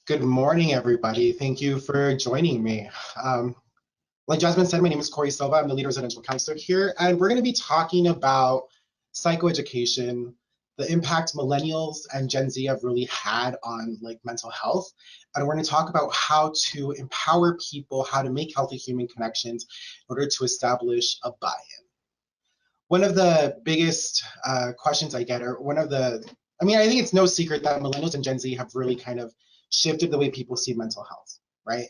Good morning, everybody. Thank you for joining me. Um, like Jasmine said, my name is Corey Silva. I'm the lead residential counselor here, and we're going to be talking about psychoeducation, the impact millennials and Gen Z have really had on like mental health. And we're going to talk about how to empower people, how to make healthy human connections in order to establish a buy-in. One of the biggest questions I get, or one of the, I think it's no secret that millennials and Gen Z have really kind of shifted the way people see mental health, right?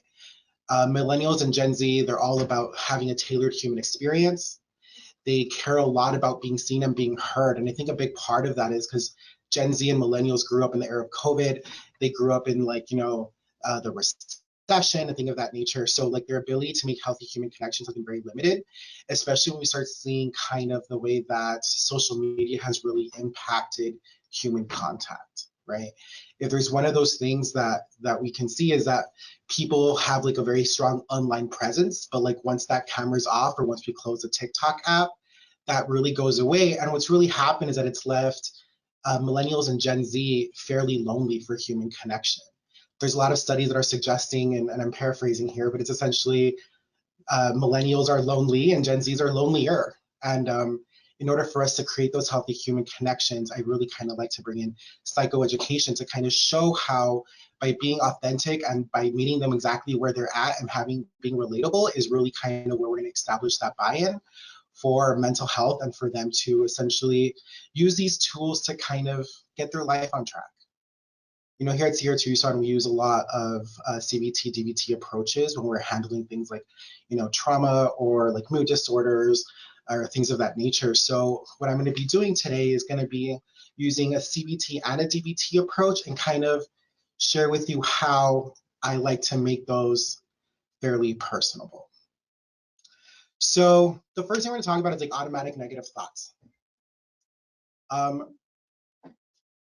Millennials and Gen Z, they're all about having a tailored human experience. They care a lot about being seen and being heard. And I think a big part of that is because Gen Z and millennials grew up in the era of COVID. They grew up in the recession and things of that nature. So like their ability to make healthy human connections has been very limited, especially when we start seeing kind of the way that social media has really impacted human contact, right? If there's one of those things that we can see is that people have like a very strong online presence, but like once that camera's off or once we close the TikTok app, that really goes away. And what's really happened is that it's left millennials and Gen Z fairly lonely for human connection. There's a lot of studies that are suggesting, and I'm paraphrasing here, but it's essentially millennials are lonely and Gen Zs are lonelier. And in order for us to create those healthy human connections, I really kind of like to bring in psychoeducation to kind of show how by being authentic and by meeting them exactly where they're at and being relatable is really kind of where we're going to establish that buy-in for mental health and for them to essentially use these tools to kind of get their life on track. You know, here at Sierra Tucson, we use a lot of CBT, DBT approaches when we're handling things like, trauma or like mood disorders or things of that nature. So what I'm going to be doing today is going to be using a CBT and a DBT approach and kind of share with you how I like to make those fairly personable. So the first thing we're going to talk about is like automatic negative thoughts.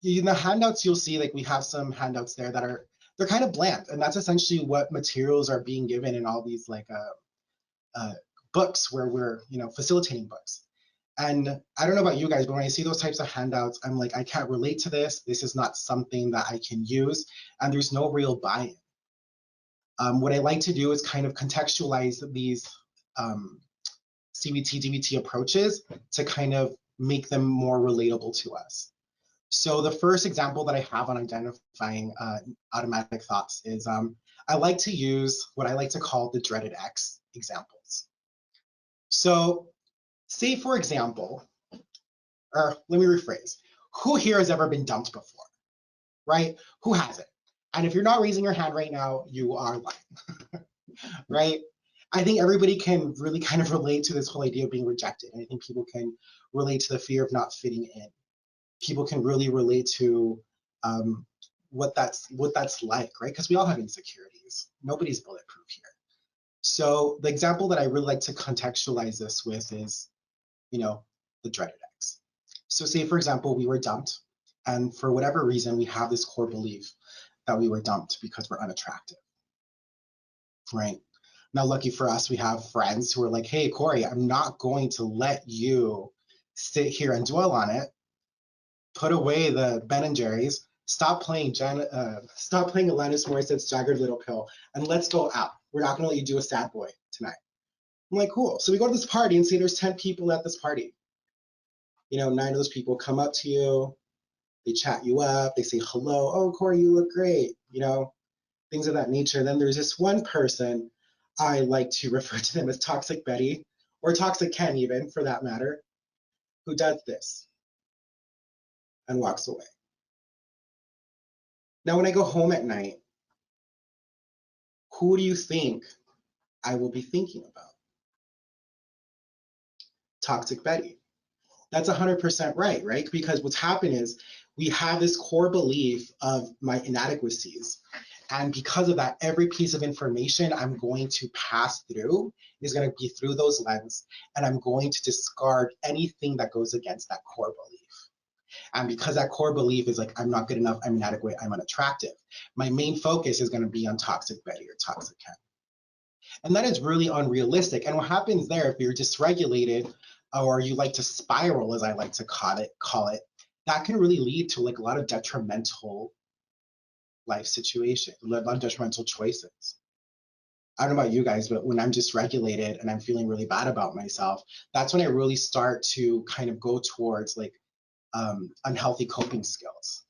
In the handouts, you'll see like we have some handouts there that they're kind of bland, and that's essentially what materials are being given in all these books where we're facilitating books. And I don't know about you guys, but when I see those types of handouts, I'm like, I can't relate to this. This is not something that I can use, and there's no real buy-in. What I like to do is kind of contextualize these CBT, DBT approaches to kind of make them more relatable to us. So the first example that I have on identifying automatic thoughts is I like to use what I like to call the dreaded X examples. So say, for example, or let me rephrase, who here has ever been dumped before, right? Who hasn't? And if you're not raising your hand right now, you are lying, right? I think everybody can really kind of relate to this whole idea of being rejected. And I think people can relate to the fear of not fitting in. People can really relate to what that's like, right? Because we all have insecurities. Nobody's bulletproof here. So the example that I really like to contextualize this with is, the dreaded X. So say, for example, we were dumped, and for whatever reason, we have this core belief that we were dumped because we're unattractive, right? Now, lucky for us, we have friends who are like, hey, Corey, I'm not going to let you sit here and dwell on it. Put away the Ben and Jerry's, stop playing Alanis Morissette's Jagged Little Pill, and let's go out. We're not gonna let you do a sad boy tonight. I'm like, cool. So we go to this party and say there's 10 people at this party. 9 of those people come up to you, they chat you up, they say hello, oh, Corey, you look great, things of that nature. Then there's this one person, I like to refer to them as Toxic Betty, or Toxic Ken even, for that matter, who does this and walks away. Now, when I go home at night, who do you think I will be thinking about? Toxic Betty. That's 100% right? Because what's happened is we have this core belief of my inadequacies. And because of that, every piece of information I'm going to pass through is going to be through those lenses, and I'm going to discard anything that goes against that core belief. And because that core belief is like, I'm not good enough, I'm inadequate, I'm unattractive, my main focus is going to be on Toxic Betty or Toxic Ken. And that is really unrealistic. And what happens there, if you're dysregulated or you like to spiral, as I like to call it, that can really lead to like a lot of detrimental life situation, non-judgmental choices. I don't know about you guys, but when I'm dysregulated and I'm feeling really bad about myself, that's when I really start to kind of go towards like unhealthy coping skills.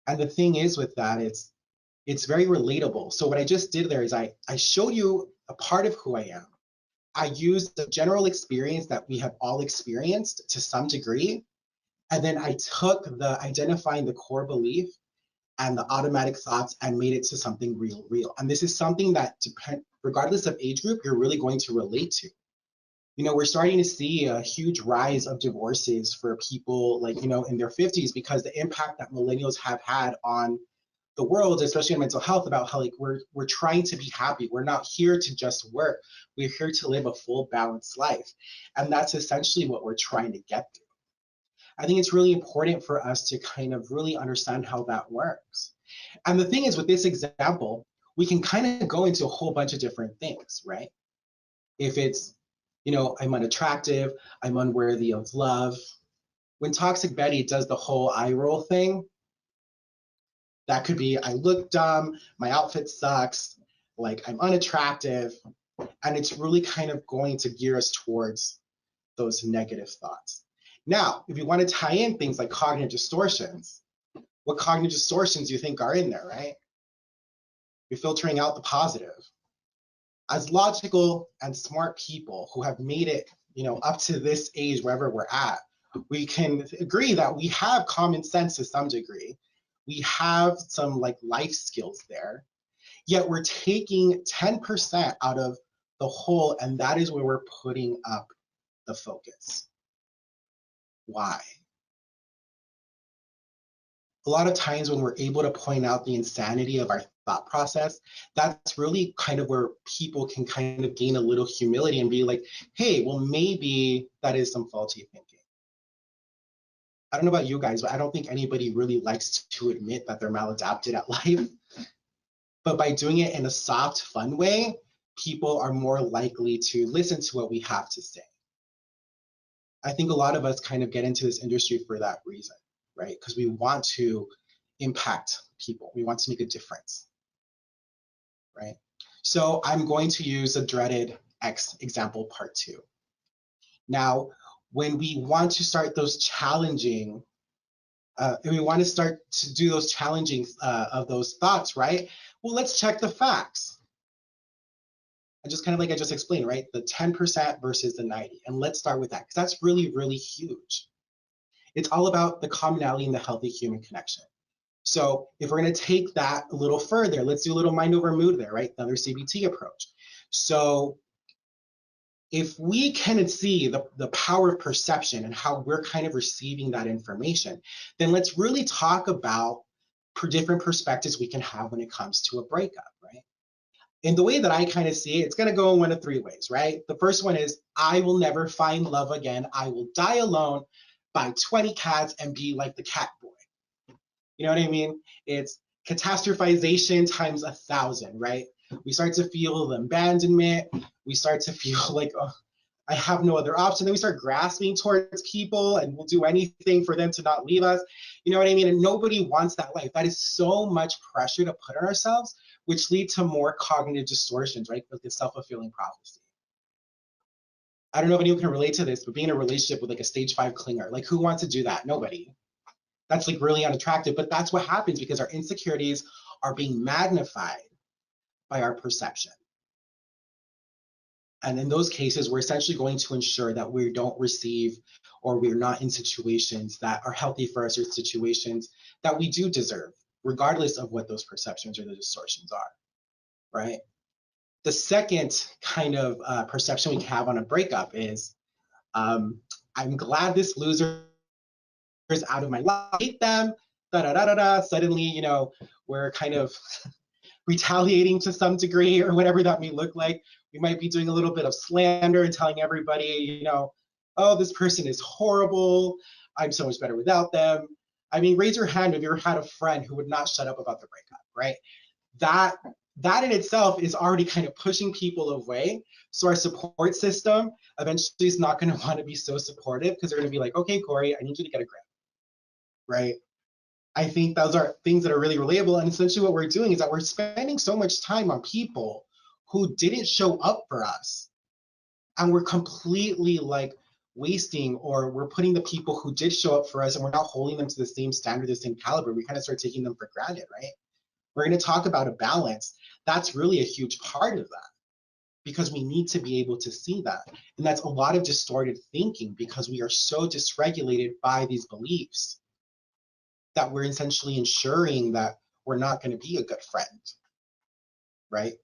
And the thing is with that, it's very relatable. So what I just did there is I showed you a part of who I am. I used the general experience that we have all experienced to some degree, and then I took the identifying the core belief and the automatic thoughts and made it to something real. And this is something that regardless of age group, you're really going to relate to. You know, we're starting to see a huge rise of divorces for people like, you know, in their 50s because the impact that millennials have had on the world, especially in mental health, about how like we're trying to be happy. We're not here to just work. We're here to live a full balanced life. And that's essentially what we're trying to get to. I think it's really important for us to kind of really understand how that works. And the thing is, with this example, we can kind of go into a whole bunch of different things, right? If it's, you know, I'm unattractive, I'm unworthy of love. When Toxic Betty does the whole eye roll thing, that could be I look dumb, my outfit sucks, like I'm unattractive, and it's really kind of going to gear us towards those negative thoughts. Now, if you want to tie in things like cognitive distortions, what cognitive distortions do you think are in there, right? You're filtering out the positive. As logical and smart people who have made it, you know, up to this age, wherever we're at, we can agree that we have common sense to some degree. We have some like life skills there, yet we're taking 10% out of the whole, and that is where we're putting up the focus. Why? A lot of times when we're able to point out the insanity of our thought process, that's really kind of where people can kind of gain a little humility and be like, hey, well, maybe that is some faulty thinking. I don't know about you guys, but I don't think anybody really likes to admit that they're maladapted at life. But by doing it in a soft, fun way, people are more likely to listen to what we have to say. I think a lot of us kind of get into this industry for that reason, right? Because we want to impact people. We want to make a difference, right? So I'm going to use the dreaded X example part 2. Now, when we want to start those challenging, and we want to start to do those challenging of those thoughts, right? Well, let's check the facts. And just kind of like I just explained, right? The 10% versus the 90. And let's start with that because that's really, really huge. It's all about the commonality and the healthy human connection. So if we're going to take that a little further, let's do a little mind over mood there, right? Another CBT approach. So if we can see the power of perception and how we're kind of receiving that information, then let's really talk about different perspectives we can have when it comes to a breakup, right? In the way that I kind of see it, it's going to go in one of 3 ways, right? The first one is I will never find love again. I will die alone, buy 20 cats, and be like the cat boy. You know what I mean? It's catastrophization times 1,000, right? We start to feel the abandonment. We start to feel like, oh, I have no other option. Then we start grasping towards people and we'll do anything for them to not leave us. You know what I mean? And nobody wants that life. That is so much pressure to put on ourselves, which lead to more cognitive distortions, right? Like the self-fulfilling prophecy. I don't know if anyone can relate to this, but being in a relationship with like a stage 5 clinger, like who wants to do that? Nobody. That's like really unattractive, but that's what happens because our insecurities are being magnified by our perception. And in those cases, we're essentially going to ensure that we don't receive or we're not in situations that are healthy for us or situations that we do deserve, regardless of what those perceptions or the distortions are, right? The second kind of perception we have on a breakup is, I'm glad this loser is out of my life. I hate them, da da da da da. Suddenly, you know, we're kind of retaliating to some degree or whatever that may look like. We might be doing a little bit of slander and telling everybody, you know, oh, this person is horrible. I'm so much better without them. I mean, raise your hand if you ever had a friend who would not shut up about the breakup, right? That in itself is already kind of pushing people away. So our support system eventually is not going to want to be so supportive because they're going to be like, okay, Corey, I need you to get a grip, right? I think those are things that are really relatable. And essentially what we're doing is that we're spending so much time on people who didn't show up for us. And we're completely like wasting, or we're putting the people who did show up for us and we're not holding them to the same standard, the same caliber. We kind of start taking them for granted, right? We're going to talk about a balance. That's really a huge part of that, because we need to be able to see that. And that's a lot of distorted thinking, because we are so dysregulated by these beliefs that we're essentially ensuring that we're not going to be a good friend, right?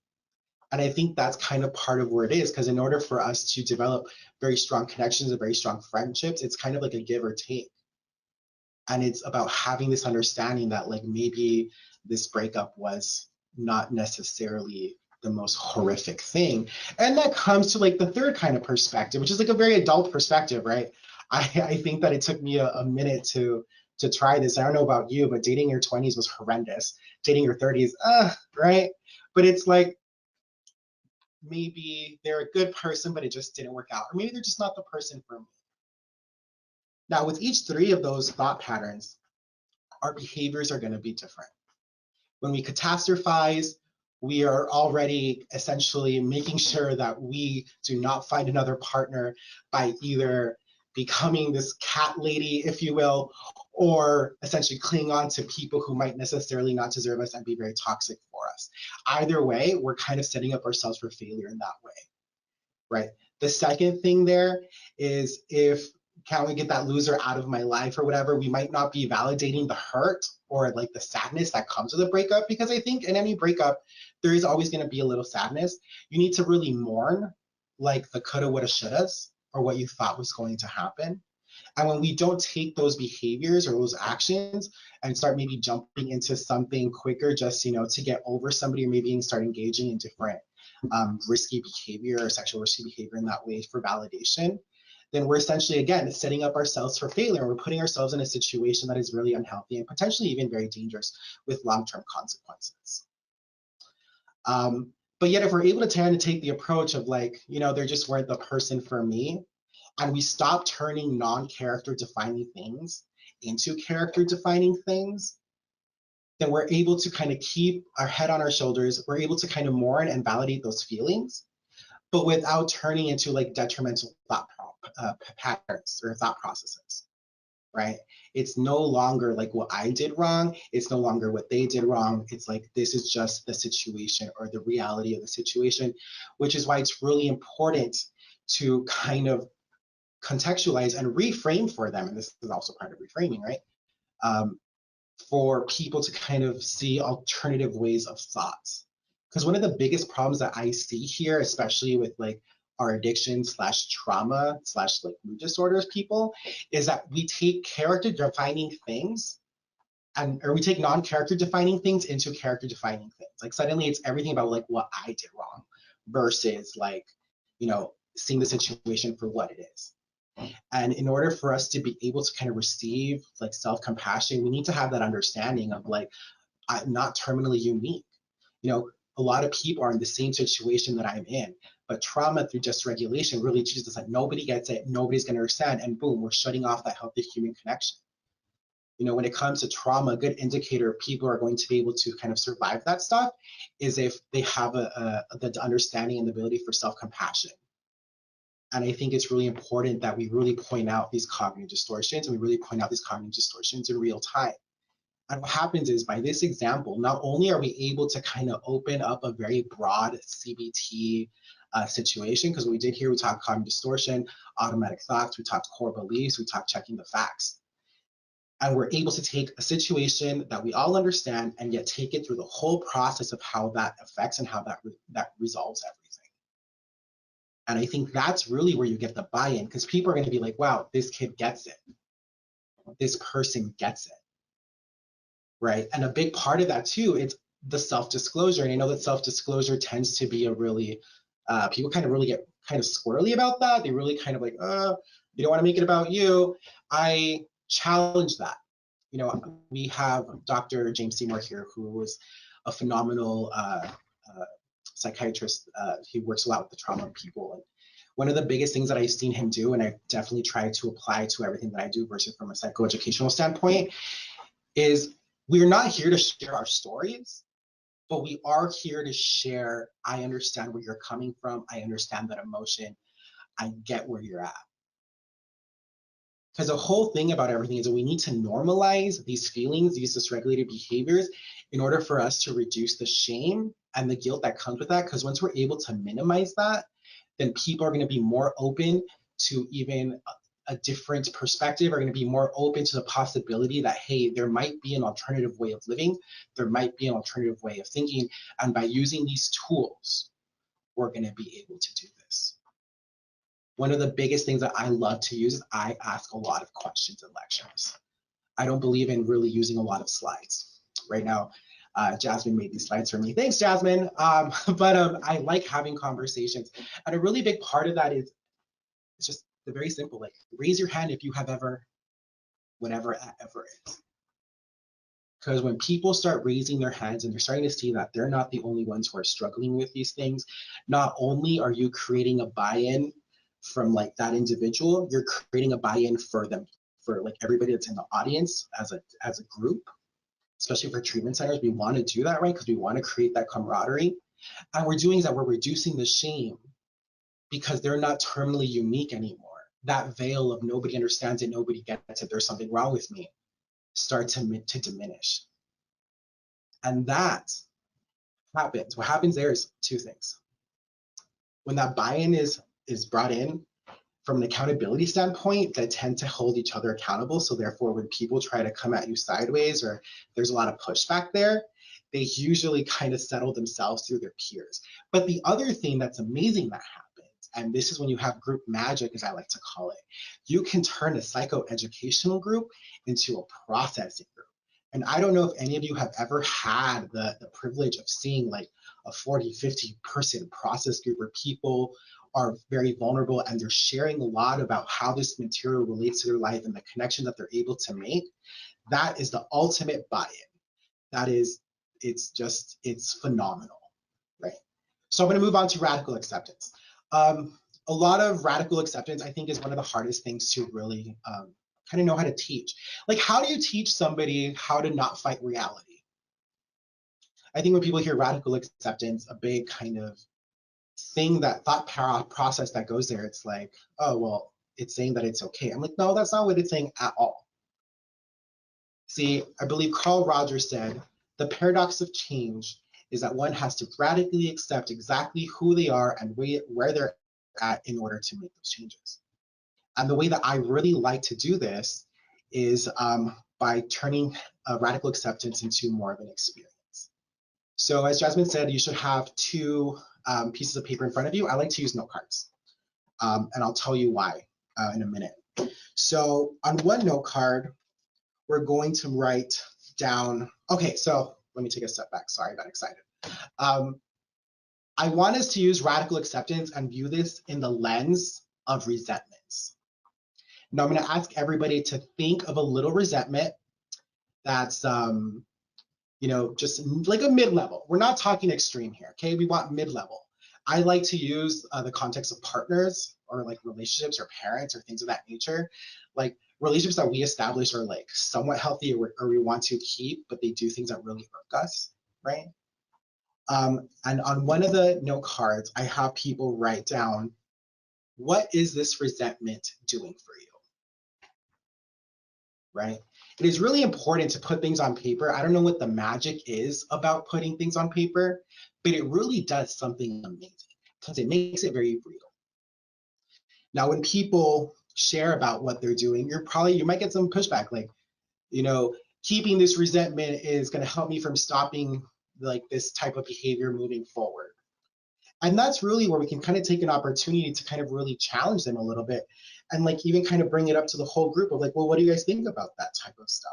And I think that's kind of part of where it is, because in order for us to develop very strong connections and very strong friendships, it's kind of like a give or take. And it's about having this understanding that like maybe this breakup was not necessarily the most horrific thing. And that comes to like the third kind of perspective, which is like a very adult perspective, right? I think that it took me a minute to try this. I don't know about you, but dating your 20s was horrendous. Dating your 30s, right? But it's like, maybe they're a good person, but it just didn't work out. Or maybe they're just not the person for me. Now, with each three of those thought patterns, our behaviors are going to be different. When we catastrophize, we are already essentially making sure that we do not find another partner by either becoming this cat lady, if you will, or essentially clinging on to people who might necessarily not deserve us and be very toxic for us. Either way, we're kind of setting up ourselves for failure in that way, right? The second thing there is, if can we get that loser out of my life or whatever, we might not be validating the hurt or like the sadness that comes with a breakup, because I think in any breakup, there is always going to be a little sadness. You need to really mourn like the coulda, woulda, shouldas, or what you thought was going to happen. And when we don't take those behaviors or those actions and start maybe jumping into something quicker, just, to get over somebody, or maybe start engaging in different risky behavior or sexual risky behavior in that way for validation, then we're essentially, again, setting up ourselves for failure. We're putting ourselves in a situation that is really unhealthy and potentially even very dangerous with long-term consequences. But yet, if we're able to tend to take the approach of like, they just weren't the person for me, and we stop turning non-character defining things into character defining things, then we're able to kind of keep our head on our shoulders. We're able to kind of mourn and validate those feelings, but without turning into like detrimental thought patterns or thought processes, right? It's no longer like what I did wrong. It's no longer what they did wrong. It's like, this is just the situation or the reality of the situation, which is why it's really important to kind of contextualize and reframe for them. And this is also part of reframing, right? For people to kind of see alternative ways of thoughts. Because one of the biggest problems that I see here, especially with like our addiction slash trauma slash like mood disorders people, is that we take character defining things or we take non-character defining things into character defining things. Like suddenly it's everything about like what I did wrong versus like, seeing the situation for what it is. And in order for us to be able to kind of receive like self-compassion, we need to have that understanding of like, I'm not terminally unique. A lot of people are in the same situation that I'm in, but trauma through dysregulation really teaches us that nobody gets it, nobody's going to understand, and boom, we're shutting off that healthy human connection. When it comes to trauma, a good indicator of people are going to be able to kind of survive that stuff is if they have the understanding and the ability for self-compassion. And I think it's really important that we really point out these cognitive distortions, and we really point out these cognitive distortions in real time. And what happens is, by this example, not only are we able to kind of open up a very broad CBT situation, because what we did here, we talked cognitive distortion, automatic thoughts, we talked core beliefs, we talked checking the facts. And we're able to take a situation that we all understand and yet take it through the whole process of how that affects and how that resolves everything. And I think that's really where you get the buy-in, because people are going to be like, wow, this kid gets it. This person gets it, right? And a big part of that too, it's the self-disclosure. And I know that self-disclosure tends to be a really, people kind of really get kind of squirrely about that. They really kind of like, you don't want to make it about you. I challenge that. We have Dr. James Seymour here, who was a phenomenal psychiatrist. He works a lot with the trauma people. And one of the biggest things that I've seen him do, and I've definitely tried to apply to everything that I do versus from a psychoeducational standpoint, is We're not here to share our stories, but we are here to share, I understand where you're coming from. I understand that emotion. I get where you're at. Because the whole thing about everything is that we need to normalize these feelings, these dysregulated behaviors, in order for us to reduce the shame and the guilt that comes with that. Because once we're able to minimize that, then people are going to be more open to even a different perspective, are going to be more open to the possibility that, hey, there might be an alternative way of living, there might be an alternative way of thinking. And by using these tools, we're going to be able to do this. One of the biggest things that I love to use is I ask a lot of questions in lectures. I don't believe in really using a lot of slides. Right now, Jasmine made these slides for me. Thanks, Jasmine. But I like having conversations. And a really big part of that is it's just the very simple, like raise your hand if you have ever, whatever that ever is. Because when people start raising their hands and they're starting to see that they're not the only ones who are struggling with these things, not only are you creating a buy-in from like that individual, you're creating a buy-in for them, for like everybody that's in the audience as a group, especially for treatment centers. We want to do that, right? Because we want to create that camaraderie. And we're doing is that we're reducing the shame because they're not terminally unique anymore. That veil of nobody understands it, nobody gets it, there's something wrong with me, start to diminish. And that happens. What happens there is two things. When that buy-in is brought in from an accountability standpoint, that tend to hold each other accountable. So therefore, when people try to come at you sideways or there's a lot of pushback there, they usually kind of settle themselves through their peers. But the other thing that's amazing that happens, and this is when you have group magic, as I like to call it, you can turn a psychoeducational group into a processing group. And I don't know if any of you have ever had the privilege of seeing like a 40, 50 person process group where people are very vulnerable and they're sharing a lot about how this material relates to their life and the connection that they're able to make. That is the ultimate buy-in. That is, it's phenomenal, right? So I'm going to move on to radical acceptance. A lot of radical acceptance, I think, is one of the hardest things to really kind of know how to teach. Like, how do you teach somebody how to not fight reality? I think when people hear radical acceptance, a big kind of thing, that thought process that goes there, it's like, oh, well, it's saying that it's okay. I'm like, no, that's not what it's saying at all. See, I believe Carl Rogers said, the paradox of change is that one has to radically accept exactly who they are and where they're at in order to make those changes. And the way that I really like to do this is by turning radical acceptance into more of an experience. So as Jasmine said, you should have two pieces of paper in front of you. I like to use note cards, and I'll tell you why in a minute. So on one note card, we're going to write down, okay, so let me take a step back. Sorry, I got excited. I want us to use radical acceptance and view this in the lens of resentments. Now I'm going to ask everybody to think of a little resentment that's just like a mid-level. We're not talking extreme here, okay? We want mid-level. I like to use the context of partners or like relationships or parents or things of that nature. Like relationships that we establish are like somewhat healthy or we want to keep, but they do things that really irk us, right? And on one of the note cards, I have people write down, what is this resentment doing for you? Right? It is really important to put things on paper. I don't know what the magic is about putting things on paper, but it really does something amazing because it makes it very real. Now, when people share about what they're doing, you might get some pushback, like, keeping this resentment is going to help me from stopping like this type of behavior moving forward. And that's really where we can kind of take an opportunity to kind of really challenge them a little bit and like even kind of bring it up to the whole group of like, well, what do you guys think about that type of stuff?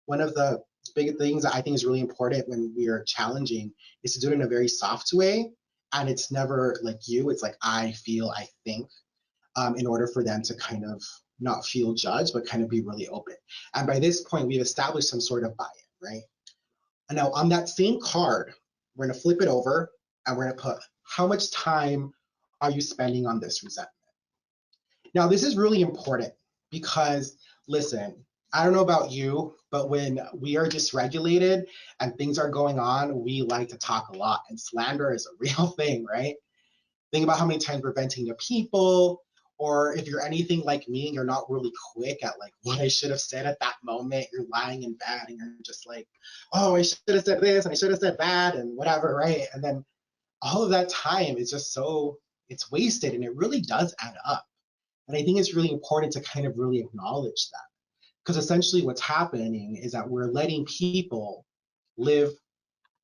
One of the big things that I think is really important when we are challenging is to do it in a very soft way. And it's never like it's like I feel, I think, in order for them to kind of not feel judged, but kind of be really open. And by this point, we've established some sort of buy-in, right? And now on that same card, we're going to flip it over and we're going to put, how much time are you spending on this resentment? Now, this is really important because, listen, I don't know about you, but when we are dysregulated and things are going on, we like to talk a lot, and slander is a real thing, right? Think about how many times we're venting to people, or if you're anything like me and you're not really quick at like what I should have said at that moment, you're lying in bed and you're just like, oh, I should have said this and I should have said that and whatever, right? And then all of that time is just so, it's wasted, and it really does add up. And I think it's really important to kind of really acknowledge that, because essentially what's happening is that we're letting people live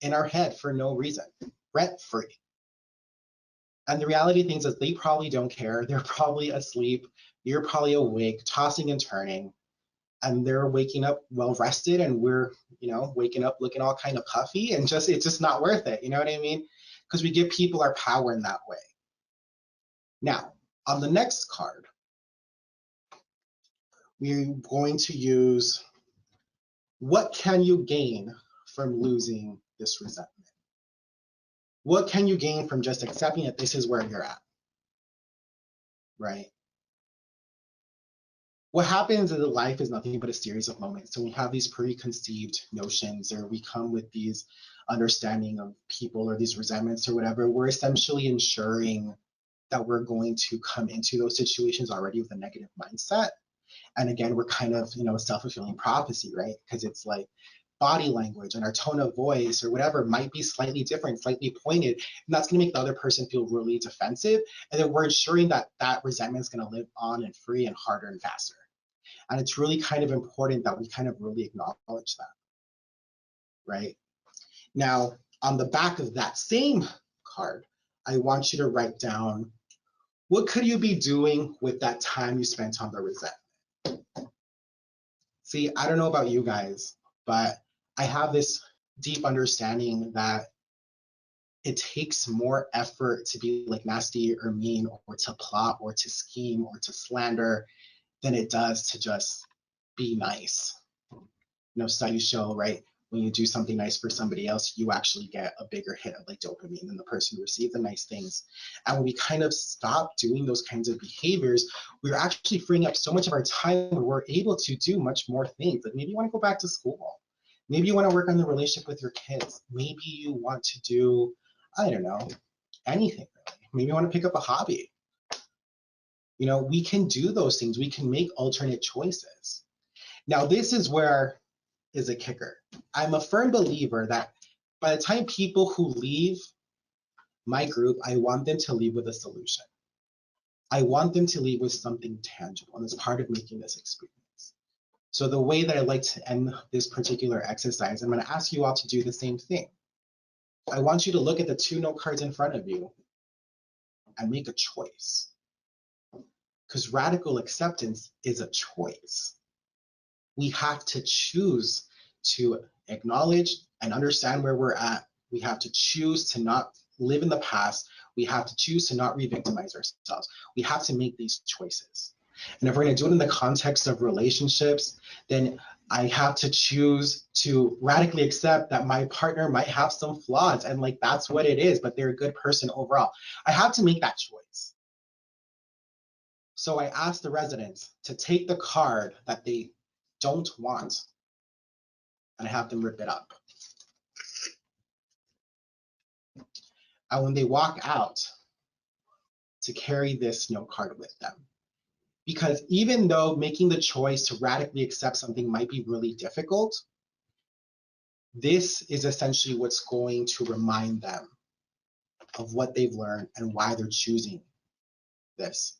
in our head for no reason, rent free. And the reality of things is they probably don't care. They're probably asleep. You're probably awake, tossing and turning, and they're waking up well rested, and we're, waking up looking all kind of puffy, and just it's just not worth it. You know what I mean? Because we give people our power in that way. Now, on the next card, we're going to use what can you gain from losing this resentment? What can you gain from just accepting that this is where you're at, right? What happens is that life is nothing but a series of moments. So we have these preconceived notions, or we come with these understanding of people or these resentments or whatever. We're essentially ensuring that we're going to come into those situations already with a negative mindset. And again, we're kind of, a self-fulfilling prophecy, right? Because it's like body language and our tone of voice or whatever might be slightly different, slightly pointed, and that's going to make the other person feel really defensive. And then we're ensuring that that resentment is going to live on and free and harder and faster. And it's really kind of important that we kind of really acknowledge that, right? Now, on the back of that same card, I want you to write down, what could you be doing with that time you spent on the resentment? See, I don't know about you guys, but I have this deep understanding that it takes more effort to be like nasty or mean or to plot or to scheme or to slander than it does to just be nice. Studies show, right, when you do something nice for somebody else, you actually get a bigger hit of like dopamine than the person who received the nice things. And when we kind of stop doing those kinds of behaviors, we're actually freeing up so much of our time where we're able to do much more things. Like maybe you want to go back to school. Maybe you want to work on the relationship with your kids. Maybe you want to do, I don't know, anything really. Maybe you want to pick up a hobby. We can do those things. We can make alternate choices. Now, this is where is a kicker. I'm a firm believer that by the time people who leave my group, I want them to leave with a solution. I want them to leave with something tangible, and it's part of making this experience. So the way that I like to end this particular exercise, I'm going to ask you all to do the same thing. I want you to look at the 2 note cards in front of you and make a choice. Because radical acceptance is a choice. We have to choose to acknowledge and understand where we're at. We have to choose to not live in the past. We have to choose to not re-victimize ourselves. We have to make these choices. And if we're going to do it in the context of relationships, then I have to choose to radically accept that my partner might have some flaws, and like that's what it is, but they're a good person overall. I have to make that choice. So I asked the residents to take the card that they don't want, and I have them rip it up. And when they walk out, to carry this note card with them. Because even though making the choice to radically accept something might be really difficult, this is essentially what's going to remind them of what they've learned and why they're choosing this.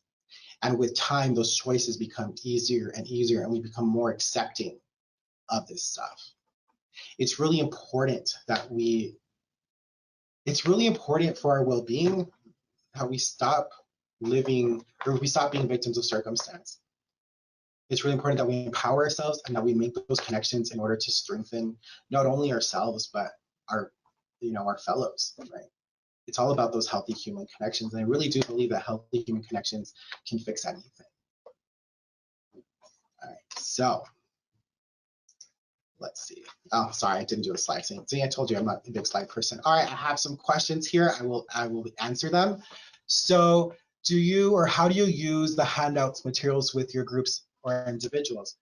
And with time, those choices become easier and easier, and we become more accepting of this stuff. It's really important that it's really important for our well-being how we stop living, or we stop being victims of circumstance. It's really important that we empower ourselves and that we make those connections in order to strengthen not only ourselves, but our, our fellows, right? It's all about those healthy human connections. And I really do believe that healthy human connections can fix anything. All right, so let's see. Oh, sorry, I didn't do a slide. See, I told you I'm not a big slide person. All right, I have some questions here. I will answer them. So how do you use the handouts materials with your groups or individuals?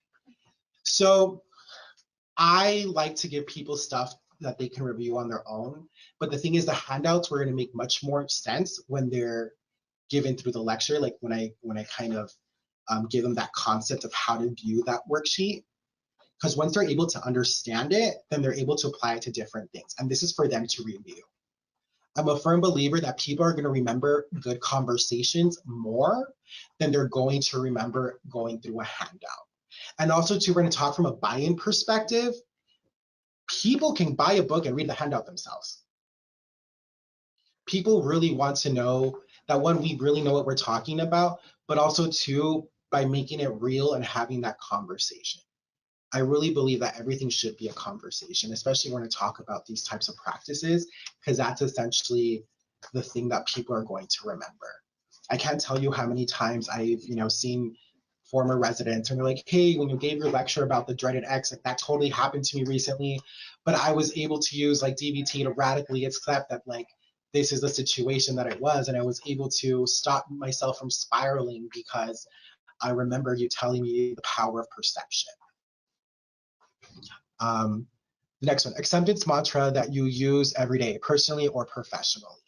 So I like to give people stuff that they can review on their own. But the thing is, the handouts were going to make much more sense when they're given through the lecture, like when I kind of give them that concept of how to view that worksheet. Because once they're able to understand it, then they're able to apply it to different things. And this is for them to review. I'm a firm believer that people are going to remember good conversations more than they're going to remember going through a handout. And also, too, we're going to talk from a buy-in perspective. People can buy a book and read the handout themselves. People really want to know that, one, we really know what we're talking about, but also, two, by making it real and having that conversation. I really believe that everything should be a conversation, especially when we talk about these types of practices, because that's essentially the thing that people are going to remember. I can't tell you how many times I've, seen former residents and they're like, hey, when you gave your lecture about the dreaded X, like that totally happened to me recently, but I was able to use like DBT to radically accept that like this is the situation that it was, and I was able to stop myself from spiraling because I remember you telling me the power of perception. The next one, acceptance mantra that you use every day, personally or professionally.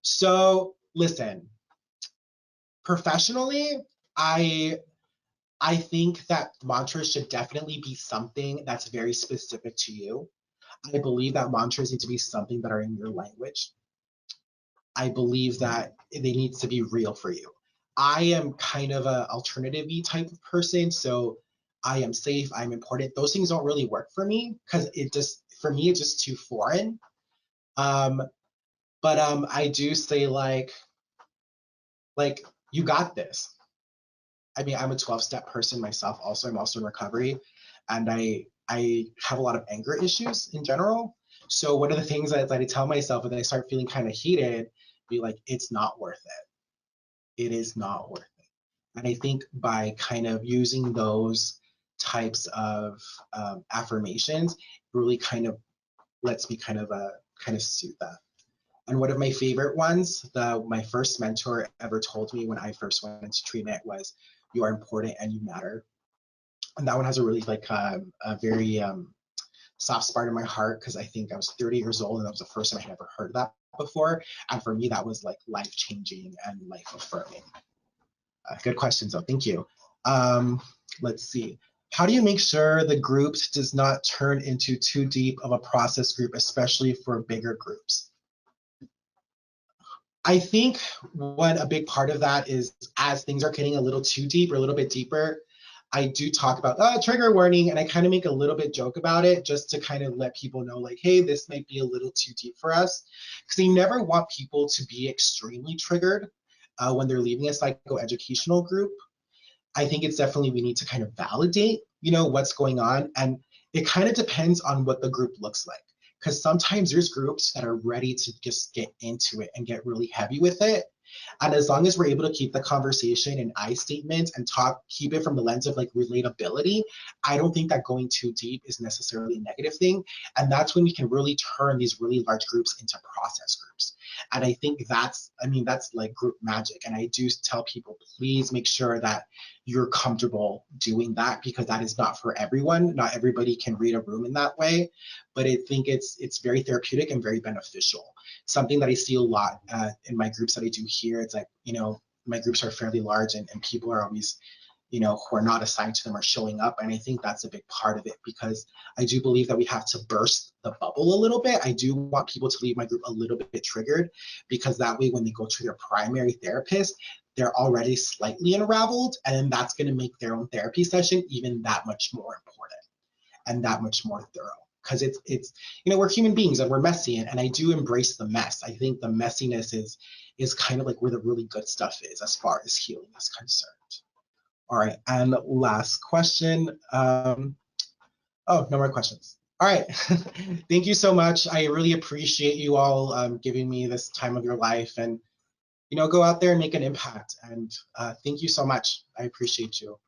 So listen, professionally, I think that mantras should definitely be something that's very specific to you. I believe that mantras need to be something that are in your language. I believe that they need to be real for you. I am kind of an alternative-y type of person, so I am safe, I'm important. Those things don't really work for me because for me, it's just too foreign. Um, but I do say like you got this. I mean, I'm a 12-step person myself. Also, I'm also in recovery, and I have a lot of anger issues in general. So one of the things that I tell myself when I start feeling kind of heated, be like, it's not worth it. It is not worth it. And I think by kind of using those types of affirmations, really kind of lets me kind of suit that. And one of my favorite ones, my first mentor ever told me when I first went into treatment was, "You are important and you matter." And that one has a really a very soft spot in my heart because I think I was 30 years old and that was the first time I had ever heard that before. And for me, that was like life changing and life affirming. Good questions, though. Thank you. Let's see. How do you make sure the groups does not turn into too deep of a process group, especially for bigger groups? I think a big part of that is as things are getting a little too deep or a little bit deeper, I do talk about trigger warning, and I kind of make a little bit joke about it just to kind of let people know like, hey, this might be a little too deep for us, because you never want people to be extremely triggered when they're leaving a psychoeducational group. I think it's definitely we need to kind of validate, what's going on, and it kind of depends on what the group looks like. Because sometimes there's groups that are ready to just get into it and get really heavy with it. And as long as we're able to keep the conversation in I statements and keep it from the lens of like relatability, I don't think that going too deep is necessarily a negative thing. And that's when we can really turn these really large groups into process groups. And I think that's like group magic. And I do tell people, please make sure that you're comfortable doing that, because that is not for everyone. Not everybody can read a room in that way, but I think it's very therapeutic and very beneficial. Something that I see a lot in my groups that I do here, it's like, my groups are fairly large and people are always, who are not assigned to them are showing up. And I think that's a big part of it, because I do believe that we have to burst the bubble a little bit. I do want people to leave my group a little bit triggered, because that way when they go to their primary therapist, they're already slightly unraveled, and then that's going to make their own therapy session even that much more important and that much more thorough. Because it's we're human beings and we're messy, and I do embrace the mess. I think the messiness is kind of like where the really good stuff is as far as healing is concerned. All right, and last question. Oh, no more questions. All right, thank you so much. I really appreciate you all giving me this time of your life, and go out there and make an impact. And thank you so much. I appreciate you.